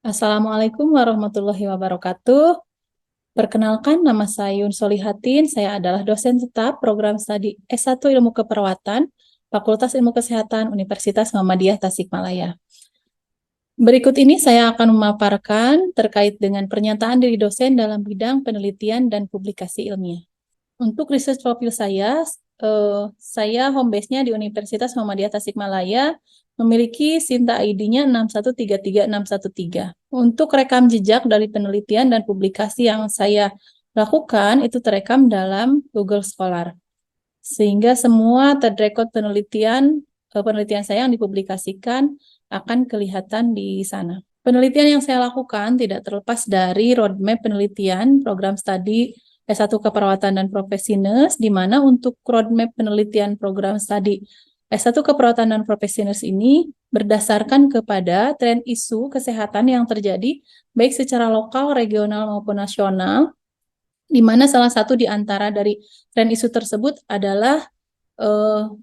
Assalamualaikum warahmatullahi wabarakatuh. Perkenalkan, nama saya Yun Solihatin. Saya adalah dosen tetap program studi S1 Ilmu Keperawatan, Fakultas Ilmu Kesehatan, Universitas Muhammadiyah Tasikmalaya. Berikut ini saya akan memaparkan terkait dengan pernyataan diri dosen dalam bidang penelitian dan publikasi ilmiah. Untuk research profil saya home base-nya di Universitas Muhammadiyah Tasikmalaya, memiliki Sinta ID-nya 6133613. Untuk rekam jejak dari penelitian dan publikasi yang saya lakukan, itu terekam dalam Google Scholar. Sehingga semua third record penelitian saya yang dipublikasikan akan kelihatan di sana. Penelitian yang saya lakukan tidak terlepas dari roadmap penelitian program studi S1 Keperawatan dan Profesi Nurse, di mana untuk roadmap penelitian program studi S1 Keperawatan dan Profesi Nurse ini berdasarkan kepada tren isu kesehatan yang terjadi baik secara lokal, regional, maupun nasional, di mana salah satu di antara dari tren isu tersebut adalah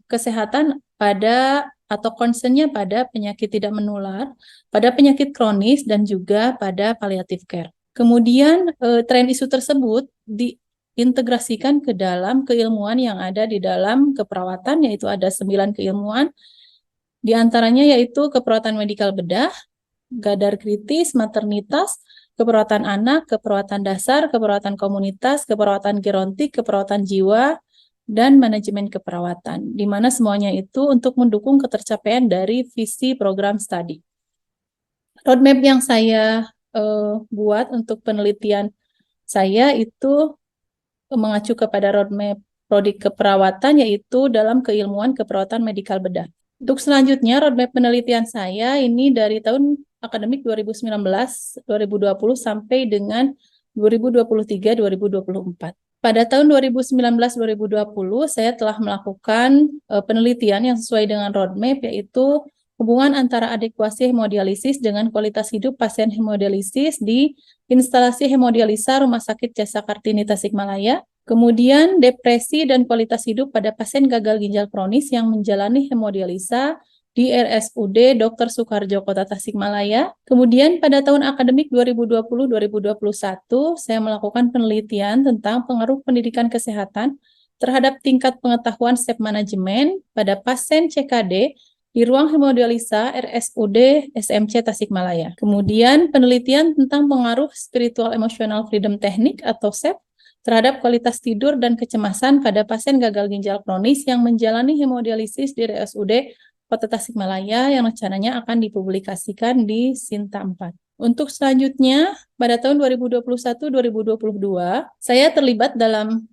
kesehatan pada atau concern-nya pada penyakit tidak menular, pada penyakit kronis, dan juga pada palliative care. Kemudian tren isu tersebut diintegrasikan ke dalam keilmuan yang ada di dalam keperawatan, yaitu ada 9 keilmuan, di antaranya yaitu keperawatan medikal bedah, gadar kritis, maternitas, keperawatan anak, keperawatan dasar, keperawatan komunitas, keperawatan gerontik, keperawatan jiwa, dan manajemen keperawatan, di mana semuanya itu untuk mendukung ketercapaian dari visi program studi. Roadmap yang saya buat untuk penelitian saya itu mengacu kepada roadmap prodi keperawatan, yaitu dalam keilmuan keperawatan medikal bedah. Untuk selanjutnya, roadmap penelitian saya ini dari tahun akademik 2019-2020 sampai dengan 2023-2024. Pada tahun 2019-2020, saya telah melakukan penelitian yang sesuai dengan roadmap, yaitu hubungan antara adekuasi hemodialisis dengan kualitas hidup pasien hemodialisis di instalasi hemodialisa Rumah Sakit Jasa Kartini Tasikmalaya. Kemudian depresi dan kualitas hidup pada pasien gagal ginjal kronis yang menjalani hemodialisa di RSUD Dr. Soekarjo Kota Tasikmalaya. Kemudian pada tahun akademik 2020-2021, saya melakukan penelitian tentang pengaruh pendidikan kesehatan terhadap tingkat pengetahuan step manajemen pada pasien CKD di ruang hemodialisa RSUD SMC Tasikmalaya. Kemudian penelitian tentang pengaruh spiritual emotional freedom teknik atau SEP terhadap kualitas tidur dan kecemasan pada pasien gagal ginjal kronis yang menjalani hemodialisis di RSUD Kota Tasikmalaya yang rencananya akan dipublikasikan di Sinta 4. Untuk selanjutnya, pada tahun 2021-2022, saya terlibat dalam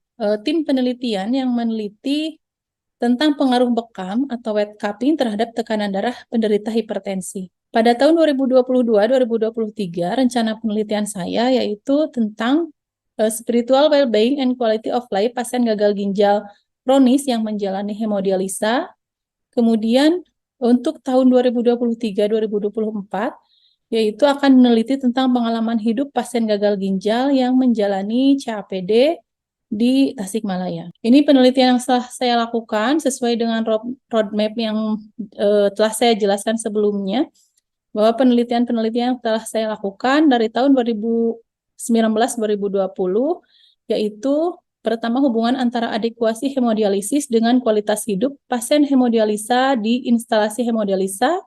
tim penelitian yang meneliti tentang pengaruh bekam atau wet cupping terhadap tekanan darah penderita hipertensi. Pada tahun 2022-2023, rencana penelitian saya yaitu tentang spiritual well-being and quality of life pasien gagal ginjal kronis yang menjalani hemodialisa. Kemudian untuk tahun 2023-2024, yaitu akan meneliti tentang pengalaman hidup pasien gagal ginjal yang menjalani CAPD di Tasikmalaya. Ini penelitian yang telah saya lakukan sesuai dengan roadmap yang telah saya jelaskan sebelumnya, bahwa penelitian-penelitian yang telah saya lakukan dari tahun 2019-2020, yaitu pertama hubungan antara adekuasi hemodialisis dengan kualitas hidup pasien hemodialisa di instalasi hemodialisa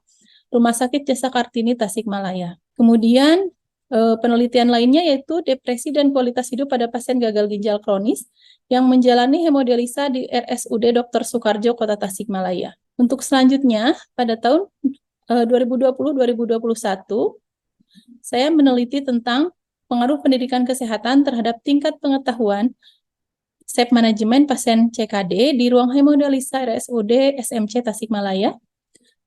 Rumah Sakit Jasa Kartini Tasikmalaya. Kemudian penelitian lainnya yaitu depresi dan kualitas hidup pada pasien gagal ginjal kronis yang menjalani hemodialisa di RSUD Dr. Soekarjo Kota Tasikmalaya. Untuk selanjutnya, pada tahun 2020-2021, saya meneliti tentang pengaruh pendidikan kesehatan terhadap tingkat pengetahuan step manajemen pasien CKD di ruang hemodialisa RSUD SMC Tasikmalaya.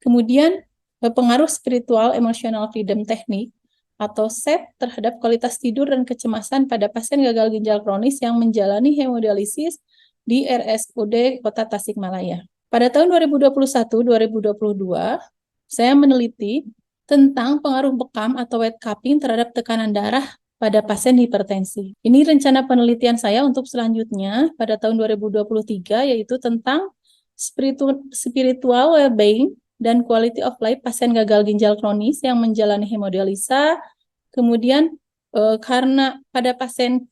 Kemudian pengaruh spiritual emotional freedom teknik atau SEP terhadap kualitas tidur dan kecemasan pada pasien gagal ginjal kronis yang menjalani hemodialisis di RSUD Kota Tasikmalaya. Pada tahun 2021-2022, saya meneliti tentang pengaruh bekam atau wet cupping terhadap tekanan darah pada pasien hipertensi. Ini rencana penelitian saya untuk selanjutnya pada tahun 2023, yaitu tentang spiritual well-being dan quality of life pasien gagal ginjal kronis yang menjalani hemodialisa Kemudian karena pada pasien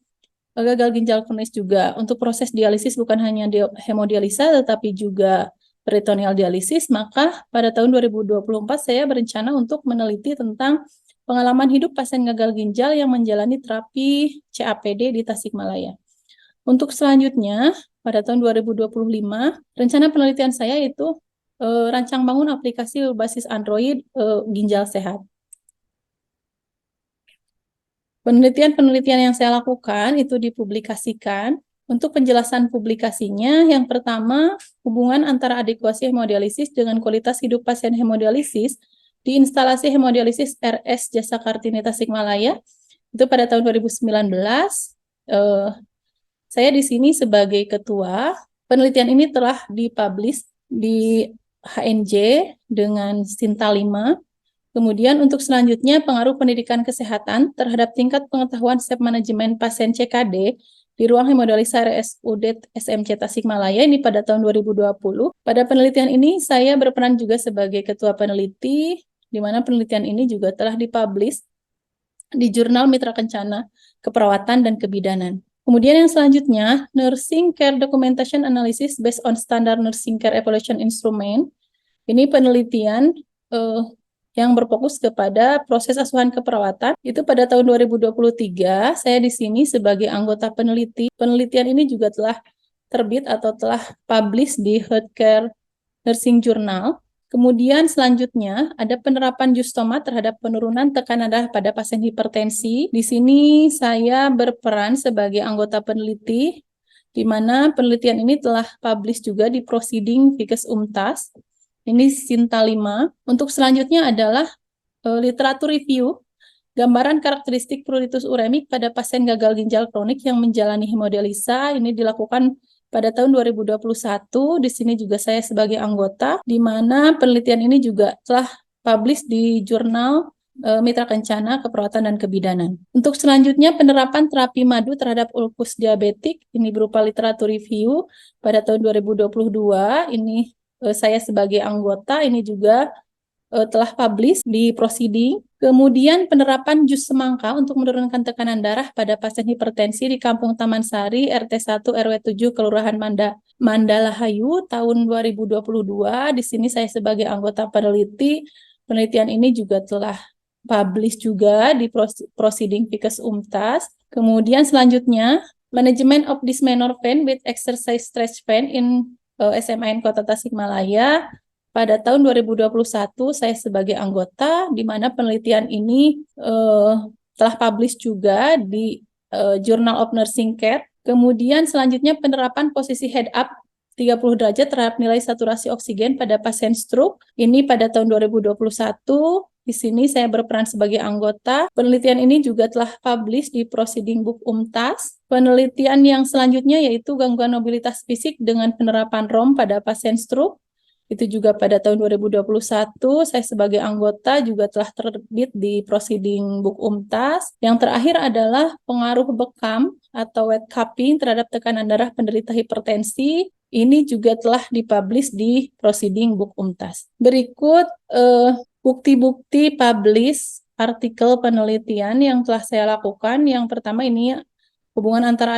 gagal ginjal kronis juga untuk proses dialisis bukan hanya hemodialisa tetapi juga peritoneal dialisis, maka pada tahun 2024 saya berencana untuk meneliti tentang pengalaman hidup pasien gagal ginjal yang menjalani terapi CAPD di Tasikmalaya. Untuk selanjutnya, pada tahun 2025, rencana penelitian saya itu rancang bangun aplikasi berbasis Android ginjal sehat. Penelitian-penelitian yang saya lakukan itu dipublikasikan. Untuk penjelasan publikasinya, yang pertama, hubungan antara adekuasi hemodialisis dengan kualitas hidup pasien hemodialisis di instalasi hemodialisis RS Jasa Kartini Tasikmalaya. Itu pada tahun 2019. Saya di sini sebagai ketua. Penelitian ini telah dipublish di HNJ dengan Sinta 5. Kemudian untuk selanjutnya pengaruh pendidikan kesehatan terhadap tingkat pengetahuan step manajemen pasien CKD di ruang hemodialisa RSUD SMC Tasikmalaya ini pada tahun 2020. Pada penelitian ini saya berperan juga sebagai ketua peneliti, di mana penelitian ini juga telah dipublish di Jurnal Mitra Kencana Keperawatan dan Kebidanan. Kemudian yang selanjutnya, Nursing Care Documentation Analysis based on Standard Nursing Care Evaluation Instrument. Ini penelitian yang berfokus kepada proses asuhan keperawatan. Itu pada tahun 2023, saya di sini sebagai anggota peneliti. Penelitian ini juga telah terbit atau telah publish di Healthcare Nursing Journal. Kemudian selanjutnya ada penerapan Justoma terhadap penurunan tekanan darah pada pasien hipertensi. Di sini saya berperan sebagai anggota peneliti, di mana penelitian ini telah publish juga di Proceeding Vices Umtas. Ini Sinta 5. Untuk selanjutnya adalah literatur review, gambaran karakteristik pruritus uremik pada pasien gagal ginjal kronik yang menjalani hemodialisa. Ini dilakukan pada tahun 2021. Di sini juga saya sebagai anggota, di mana penelitian ini juga telah publish di jurnal Mitra Kencana Keperawatan dan Kebidanan. Untuk selanjutnya penerapan terapi madu terhadap ulkus diabetik, ini berupa literatur review pada tahun 2022. Ini saya sebagai anggota, ini juga telah publish di Proceeding. Kemudian penerapan jus semangka untuk menurunkan tekanan darah pada pasien hipertensi di Kampung Taman Sari, RT 1 RW 7 Kelurahan Mandalahayu tahun 2022. Di sini saya sebagai anggota peneliti. Penelitian ini juga telah publish juga di Proceeding Vices Umtas. Kemudian selanjutnya, Management of Dysmenorphan with Exercise Stretch Pain in SMAN Kota Tasikmalaya. Pada tahun 2021 saya sebagai anggota, di mana penelitian ini telah publish juga di Journal of Nursing Care. Kemudian selanjutnya penerapan posisi head up 30 derajat terhadap nilai saturasi oksigen pada pasien stroke. Ini pada tahun 2021. Di sini saya berperan sebagai anggota. Penelitian ini juga telah publish di Proceeding Book Umtas. Penelitian yang selanjutnya yaitu gangguan mobilitas fisik dengan penerapan ROM pada pasien stroke. Itu juga pada tahun 2021, saya sebagai anggota juga telah terbit di Proceeding Book Umtas. Yang terakhir adalah pengaruh bekam atau wet cupping terhadap tekanan darah penderita hipertensi. Ini juga telah dipublish di Proceeding Book Umtas. Berikut bukti-bukti publish artikel penelitian yang telah saya lakukan. Yang pertama ini hubungan antara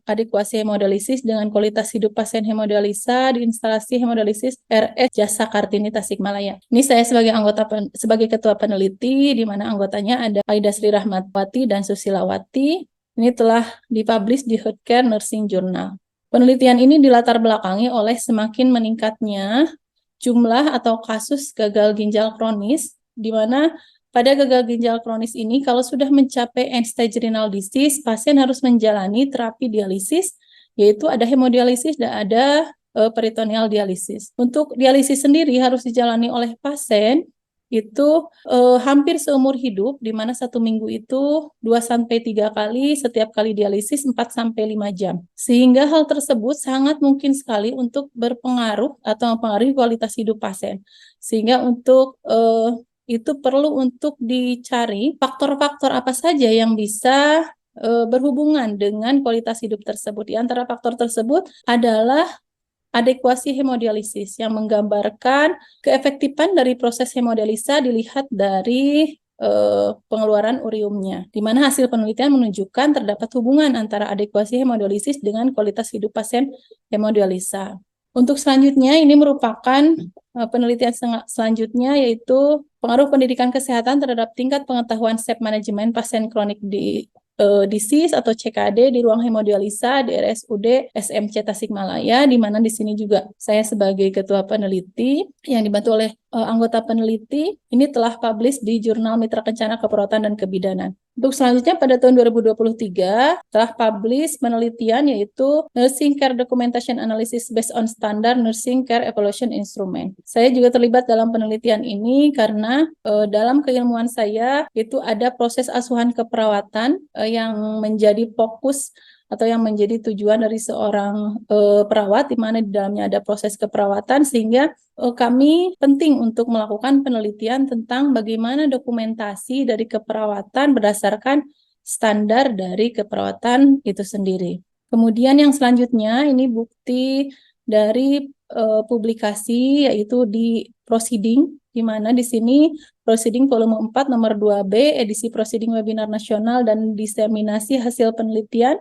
adekuasi hemodialisis dengan kualitas hidup pasien hemodialisa di instalasi hemodialisis RS Jasa Kartini Tasikmalaya. Ini saya sebagai anggota sebagai ketua peneliti, di mana anggotanya ada Aida Sri Rahmatwati dan Susilawati. Ini telah dipublish di Healthcare Nursing Journal. Penelitian ini dilatar belakangi oleh semakin meningkatnya jumlah atau kasus gagal ginjal kronis, di mana pada gagal ginjal kronis ini, kalau sudah mencapai end-stage renal disease, pasien harus menjalani terapi dialisis, yaitu ada hemodialisis dan ada peritoneal dialisis. Untuk dialisis sendiri harus dijalani oleh pasien itu hampir seumur hidup, di mana 1 minggu itu 2-3 kali, setiap kali dialisis 4-5 jam. Sehingga hal tersebut sangat mungkin sekali untuk berpengaruh atau mempengaruhi kualitas hidup pasien. Sehingga untuk itu perlu untuk dicari faktor-faktor apa saja yang bisa berhubungan dengan kualitas hidup tersebut. Di antara faktor tersebut adalah adekuasi hemodialisis yang menggambarkan keefektifan dari proses hemodialisa dilihat dari pengeluaran uriumnya, di mana hasil penelitian menunjukkan terdapat hubungan antara adekuasi hemodialisis dengan kualitas hidup pasien hemodialisa. Untuk selanjutnya, ini merupakan penelitian selanjutnya, yaitu pengaruh pendidikan kesehatan terhadap tingkat pengetahuan step manajemen pasien kronik disease atau CKD di ruang hemodialisa di RSUD SMC Tasikmalaya, di mana di sini juga saya sebagai ketua peneliti yang dibantu oleh anggota peneliti. Ini telah publish di Jurnal Mitra Kencana Keperawatan dan Kebidanan. Untuk selanjutnya pada tahun 2023 telah publish penelitian yaitu Nursing Care Documentation Analysis Based on Standard Nursing Care Evaluation Instrument. Saya juga terlibat dalam penelitian ini karena dalam keilmuan saya itu ada proses asuhan keperawatan yang menjadi fokus atau yang menjadi tujuan dari seorang perawat, di mana di dalamnya ada proses keperawatan, sehingga kami penting untuk melakukan penelitian tentang bagaimana dokumentasi dari keperawatan berdasarkan standar dari keperawatan itu sendiri. Kemudian yang selanjutnya ini bukti dari publikasi, yaitu di Proceeding, di mana di sini Proceeding volume 4 nomor 2B edisi Proceeding webinar nasional dan diseminasi hasil penelitian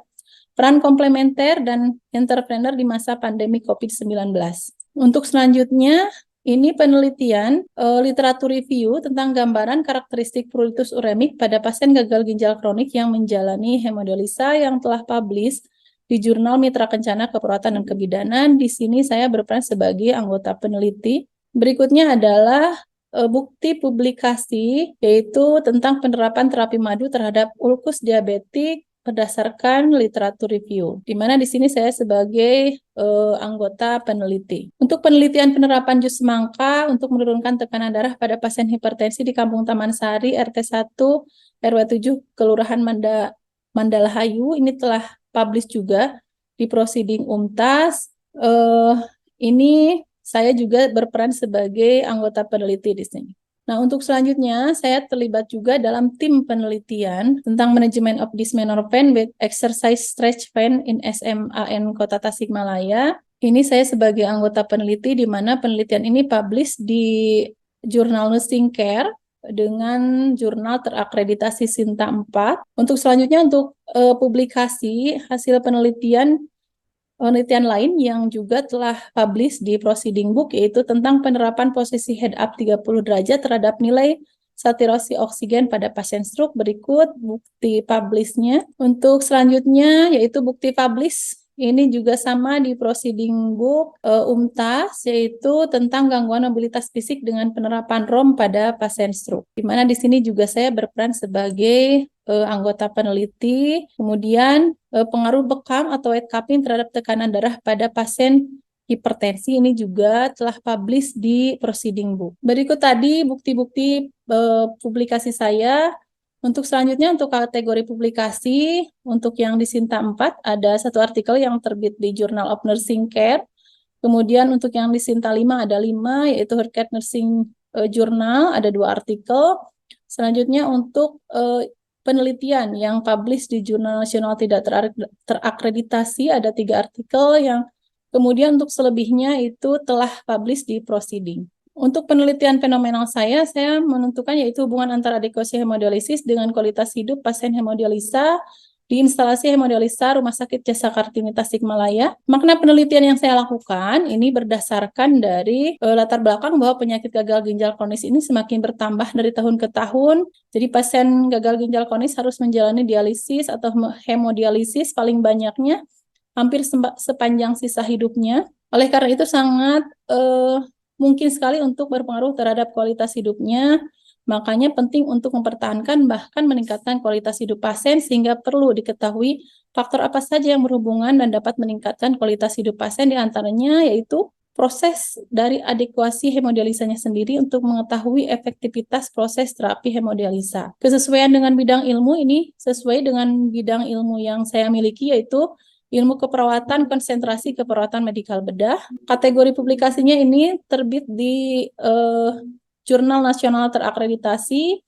peran komplementer dan entrepreneur di masa pandemi COVID-19. Untuk selanjutnya, ini penelitian literatur review tentang gambaran karakteristik pruritus uremik pada pasien gagal ginjal kronik yang menjalani hemodialisa yang telah publish di Jurnal Mitra Kencana Keperawatan dan Kebidanan. Di sini saya berperan sebagai anggota peneliti. Berikutnya adalah bukti publikasi, yaitu tentang penerapan terapi madu terhadap ulkus diabetik berdasarkan literatur review, di mana di sini saya sebagai anggota peneliti. Untuk penelitian penerapan jus semangka untuk menurunkan tekanan darah pada pasien hipertensi di Kampung Taman Sari, RT 1, RW 7, Kelurahan Mandalahayu, ini telah publish juga di Proceeding UMTAS. Ini saya juga berperan sebagai anggota peneliti di sini. Nah, untuk selanjutnya, saya terlibat juga dalam tim penelitian tentang manajemen of dysmenorphan with exercise stretch pain in SMAN Kota Tasikmalaya. Ini saya sebagai anggota peneliti, di mana penelitian ini publish di Jurnal Nursing Care dengan jurnal terakreditasi Sinta 4. Untuk selanjutnya, untuk publikasi hasil penelitian lain yang juga telah publish di Proceeding Book, yaitu tentang penerapan posisi head up 30 derajat terhadap nilai saturasi oksigen pada pasien stroke. Berikut bukti publish-nya. Untuk selanjutnya yaitu bukti publish, ini juga sama di Proceeding Book UMTAS, yaitu tentang gangguan mobilitas fisik dengan penerapan ROM pada pasien stroke. Di mana di sini juga saya berperan sebagai anggota peneliti. Kemudian pengaruh bekam atau weight cupping terhadap tekanan darah pada pasien hipertensi, ini juga telah publish di Proceeding Book. Berikut tadi bukti-bukti publikasi saya. Untuk selanjutnya, untuk kategori publikasi, untuk yang di Sinta 4, ada satu artikel yang terbit di Journal of Nursing Care. Kemudian untuk yang di Sinta 5 ada 5, yaitu Healthcare Nursing Journal, ada 2 artikel. Selanjutnya untuk penelitian yang publish di Jurnal Nasional Tidak Terakreditasi, ada 3 artikel, yang kemudian untuk selebihnya itu telah publish di Proceeding. Untuk penelitian fenomenal saya menentukan yaitu hubungan antara adekuasi hemodialisis dengan kualitas hidup pasien hemodialisa di instalasi hemodialisa Rumah Sakit Jasa Kartini Tasikmalaya. Makna penelitian yang saya lakukan ini berdasarkan dari latar belakang bahwa penyakit gagal ginjal kronis ini semakin bertambah dari tahun ke tahun. Jadi pasien gagal ginjal kronis harus menjalani dialisis atau hemodialisis paling banyaknya hampir sepanjang sisa hidupnya. Oleh karena itu sangat mungkin sekali untuk berpengaruh terhadap kualitas hidupnya. Makanya penting untuk mempertahankan bahkan meningkatkan kualitas hidup pasien, sehingga perlu diketahui faktor apa saja yang berhubungan dan dapat meningkatkan kualitas hidup pasien, diantaranya yaitu proses dari adekuasi hemodialisanya sendiri untuk mengetahui efektivitas proses terapi hemodialisa. Kesesuaian dengan bidang ilmu ini sesuai dengan bidang ilmu yang saya miliki, yaitu ilmu keperawatan konsentrasi keperawatan medikal bedah. Kategori publikasinya ini terbit di Jurnal Nasional Terakreditasi.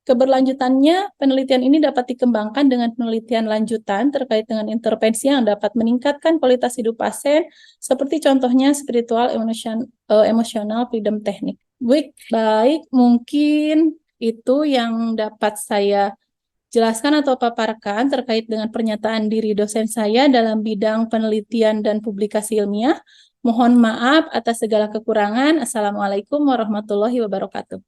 Keberlanjutannya, penelitian ini dapat dikembangkan dengan penelitian lanjutan terkait dengan intervensi yang dapat meningkatkan kualitas hidup pasien, seperti contohnya spiritual emotional freedom technique. Baik, mungkin Itu yang dapat saya jelaskan atau paparkan terkait dengan pernyataan diri dosen saya dalam bidang penelitian dan publikasi ilmiah. Mohon maaf atas segala kekurangan. Assalamualaikum warahmatullahi wabarakatuh.